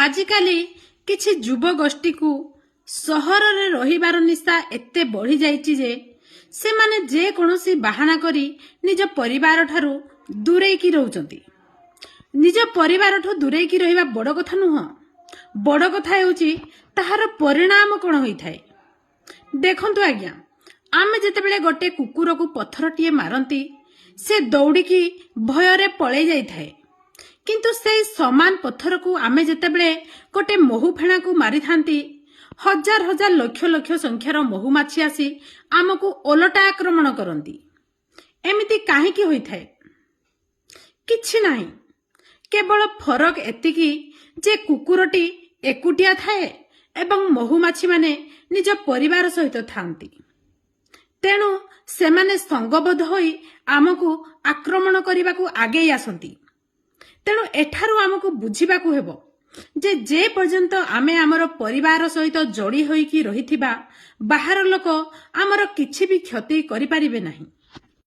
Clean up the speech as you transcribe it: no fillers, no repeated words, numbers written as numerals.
ଆଜିକାଲି କିଛି ଯୁବଗୋଷ୍ଠୀ କୁ ସହରରେ ରହିବାର ନିଶା ଏତେ ବଢି ଯାଇଛି ଯେ ସେମାନେ ଯେକୌଣସି ବାହାନା କରି ନିଜ ପରିବାର ଠାରୁ ଦୂରେଇକି ରହୁଛନ୍ତି। ନିଜ ପରିବାରଠୁ ଦୂରେଇକି ରହିବା ବଡ଼ କଥା ନୁହଁ, ବଡ଼ କଥା ହେଉଛି ତାହାର ପରିଣାମ କ'ଣ ହୋଇଥାଏ। ଦେଖନ୍ତୁ ଆଜ୍ଞା, ଆମେ ଯେତେବେଳେ ଗୋଟେ କୁକୁରକୁ ପଥରଟିଏ ମାରନ୍ତି ସେ ଦୌଡ଼ିକି ଭୟରେ ପଳେଇ ଯାଇଥାଏ, କିନ୍ତୁ ସେଇ ସମାନ ପଥରକୁ ଆମେ ଯେତେବେଳେ ଗୋଟେ ମହୁ ଫେଣାକୁ ମାରିଥାନ୍ତି ହଜାର ହଜାର ଲକ୍ଷ ଲକ୍ଷ ସଂଖ୍ୟାର ମହୁମାଛି ଆସି ଆମକୁ ଓଲଟା ଆକ୍ରମଣ କରନ୍ତି। ଏମିତି କାହିଁକି ହୋଇଥାଏ? କିଛି ନାହିଁ, କେବଳ ଫରକ ଏତିକି ଯେ କୁକୁରଟି ଏକୁଟିଆ ଥାଏ ଏବଂ ମହୁମାଛିମାନେ ନିଜ ପରିବାର ସହିତ ଥାନ୍ତି। ତେଣୁ ସେମାନେ ସଙ୍ଗବଦ୍ଧ ହୋଇ ଆମକୁ ଆକ୍ରମଣ କରିବାକୁ ଆଗେଇ ଆସନ୍ତି। ତେଣୁ ଏଠାରୁ ଆମକୁ ବୁଝିବାକୁ ହେବ ଯେ ପର୍ଯ୍ୟନ୍ତ ଆମେ ଆମର ପରିବାର ସହିତ ଯୋଡ଼ି ହୋଇକି ରହିଥିବା ବାହାର ଲୋକ ଆମର କିଛି ବି କ୍ଷତି କରିପାରିବେ ନାହିଁ।